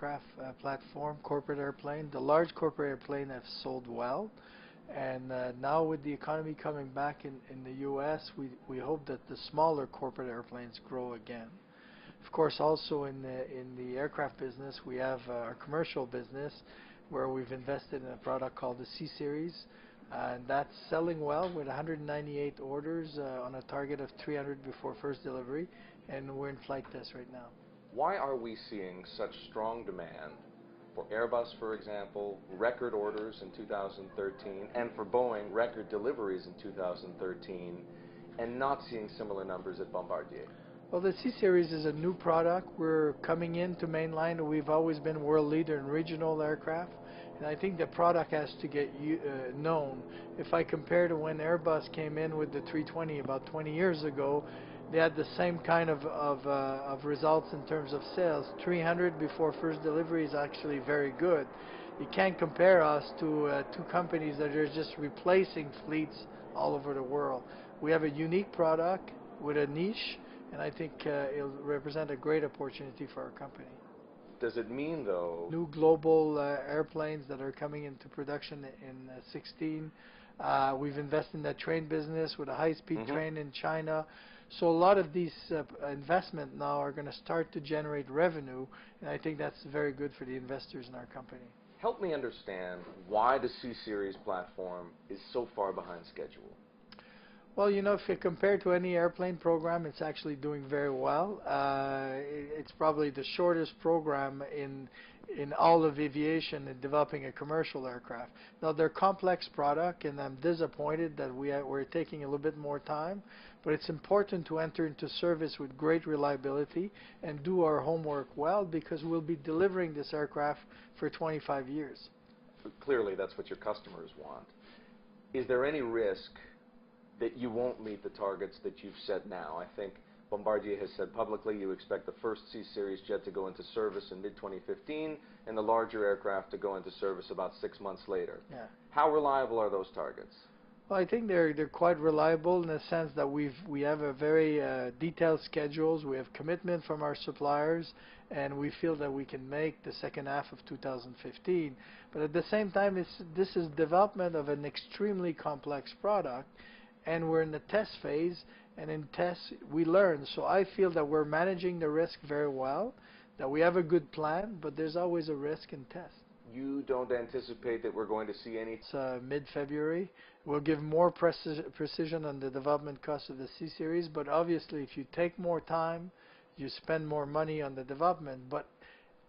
aircraft platform, corporate airplane. The large corporate airplane have sold well, and now with the economy coming back in the U.S., we hope that the smaller corporate airplanes grow again. Of course, also in the aircraft business, we have our commercial business where we've invested in a product called the C Series, and that's selling well with 198 orders on a target of 300 before first delivery, and we're in flight test right now. Why are we seeing such strong demand for Airbus, for example, record orders in 2013, and for Boeing, record deliveries in 2013, and not seeing similar numbers at Bombardier? Well, the C Series is a new product. We're coming into mainline. We've always been world leader in regional aircraft, and I think the product has to get known. If I compare to when Airbus came in with the 320 about 20 years ago, they had the same kind of results in terms of sales. 300 before first delivery is actually very good. You can't compare us to two companies that are just replacing fleets all over the world. We have a unique product with a niche, and I think it'll represent a great opportunity for our company. Does it mean, though, new global airplanes that are coming into production in 16? We've invested in the train business with a high-speed train in China. So a lot of these investment now are going to start to generate revenue, and I think that's very good for the investors in our company. Help me understand why the C Series platform is so far behind schedule. Well, you know, if you compare to any airplane program, it's actually doing very well. It's probably the shortest program in all of aviation in developing a commercial aircraft. Now, they're complex product, and I'm disappointed that we're taking a little bit more time, but it's important to enter into service with great reliability and do our homework well, because we'll be delivering this aircraft for 25 years. Clearly, that's what your customers want. Is there any risk that you won't meet the targets that you've set now? I think Bombardier has said publicly you expect the first C-Series jet to go into service in mid-2015 and the larger aircraft to go into service about 6 months later. Yeah. How reliable are those targets? Well, I think they're quite reliable in the sense that we have a very detailed schedules. We have commitment from our suppliers, and we feel that we can make the second half of 2015. But at the same time, this is development of an extremely complex product, and we're in the test phase, and in tests we learn. So I feel that we're managing the risk very well, that we have a good plan, but there's always a risk in test. You don't anticipate that we're going to see any? It's mid-February. We'll give more precision on the development cost of the C-Series, but obviously if you take more time, you spend more money on the development. But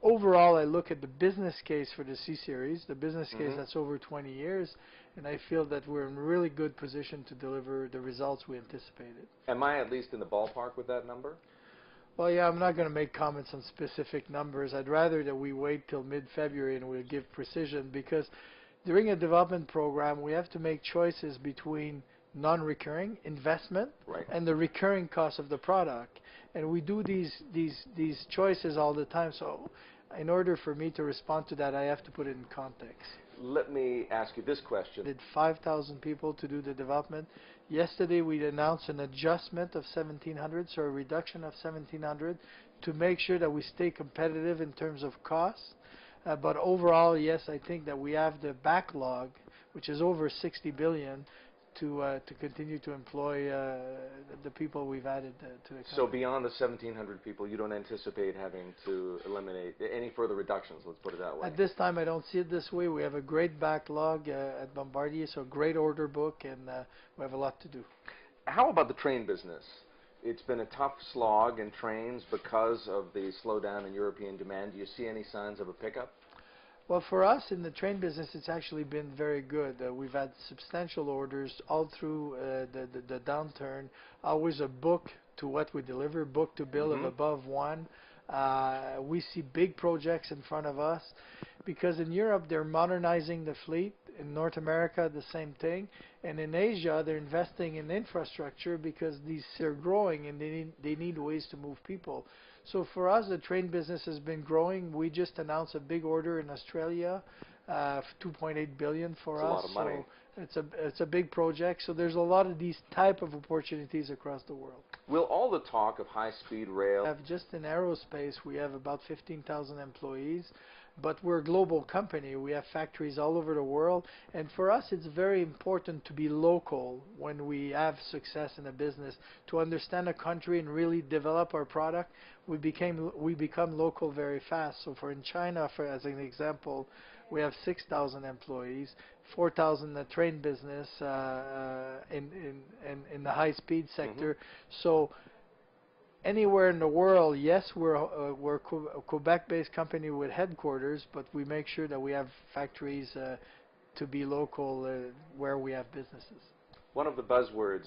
overall, I look at the business case for the C-Series, the business case that's over 20 years, and I feel that we're in really good position to deliver the results we anticipated. Am I at least in the ballpark with that number? Well, yeah, I'm not going to make comments on specific numbers. I'd rather that we wait till mid-February and we'll give precision, because during a development program, we have to make choices between non-recurring investment and the recurring cost of the product. And we do these choices all the time. So in order for me to respond to that, I have to put it in context. Let me ask you this question. Did 5,000 people to do the development. Yesterday we announced an adjustment of 1,700, so a reduction of 1,700 to make sure that we stay competitive in terms of cost. But overall, yes, I think that we have the backlog, which is over 60 billion, to continue to employ the people we've added to the company. So beyond the 1,700 people, you don't anticipate having to eliminate any further reductions, let's put it that way? At this time, I don't see it this way. We have a great backlog at Bombardier, so a great order book, and we have a lot to do. How about the train business? It's been a tough slog in trains because of the slowdown in European demand. Do you see any signs of a pickup? Well, for us in the train business, it's actually been very good. We've had substantial orders all through the downturn. Always a book to what we deliver, book to bill of above 1. We see big projects in front of us, because in Europe they're modernizing the fleet. In North America, the same thing. And in Asia, they're investing in infrastructure because these are growing and they need ways to move people. So for us, the train business has been growing. We just announced a big order in Australia 2.8 billion for That's a us. lot of money. So it's a big project. So there's a lot of these type of opportunities across the world. Will all the talk of high-speed rail... Just in aerospace, we have about 15,000 employees, but we're a global company. We have factories all over the world, and for us, it's very important to be local when we have success in a business, to understand a country and really develop our product. We become local very fast. So for in China, as an example, we have 6,000 employees, 4,000 in the train business in the high-speed sector. So anywhere in the world, yes, we're a Quebec-based company with headquarters, but we make sure that we have factories to be local where we have businesses. One of the buzzwords,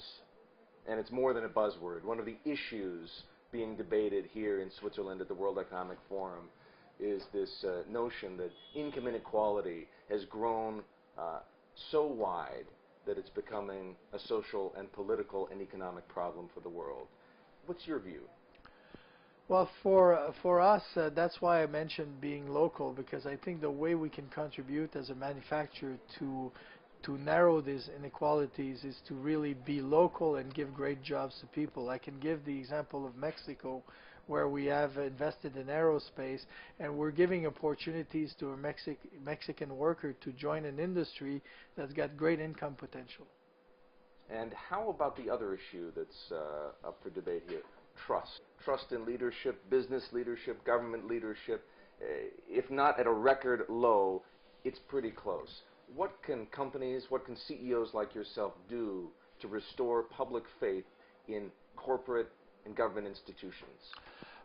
and it's more than a buzzword, one of the issues being debated here in Switzerland at the World Economic Forum is this notion that income inequality has grown so wide that it's becoming a social and political and economic problem for the world. What's your view? Well, for us, that's why I mentioned being local, because I think the way we can contribute as a manufacturer to narrow these inequalities is to really be local and give great jobs to people. I can give the example of Mexico, where we have invested in aerospace, and we're giving opportunities to a Mexican worker to join an industry that's got great income potential. And how about the other issue that's up for debate here? Trust. Trust in leadership, business leadership, government leadership. If not at a record low, it's pretty close. What can companies, what can CEOs like yourself do to restore public faith in corporate and government institutions?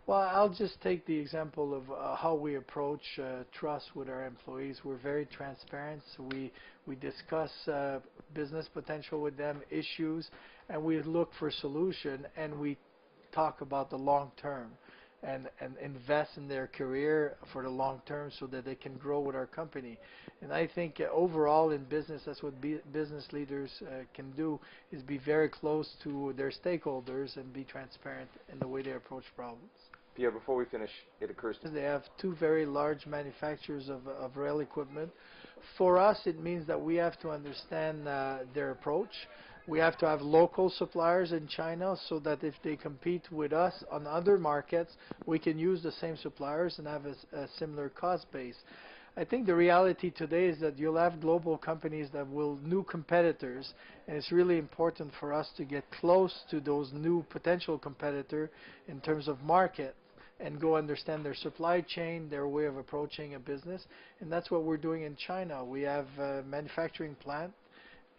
Well, I'll just take the example of how we approach trust with our employees. We're very transparent. So we discuss business potential with them, issues, and we look for solution, and we talk about the long term and invest in their career for the long term so that they can grow with our company. And I think overall in business, that's what business leaders can do, is be very close to their stakeholders and be transparent in the way they approach problems. Pierre, before we finish, it occurs to me. They have two very large manufacturers of rail equipment. For us, it means that we have to understand their approach. We have to have local suppliers in China so that if they compete with us on other markets, we can use the same suppliers and have a similar cost base. I think the reality today is that you'll have global companies that will new competitors, and it's really important for us to get close to those new potential competitors in terms of market and go understand their supply chain, their way of approaching a business, and that's what we're doing in China. We have a manufacturing plant,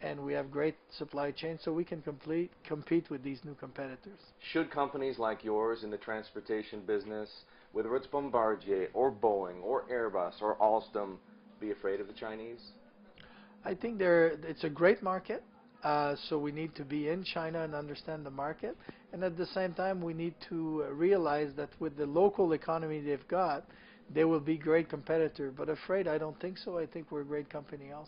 and we have great supply chain, so we can compete with these new competitors. Should companies like yours in the transportation business, whether it's Bombardier or Boeing or Airbus or Alstom, be afraid of the Chinese? I think it's a great market, so we need to be in China and understand the market, and at the same time we need to realize that with the local economy they've got, they will be great competitor. But afraid, I don't think so. I think we're a great company also.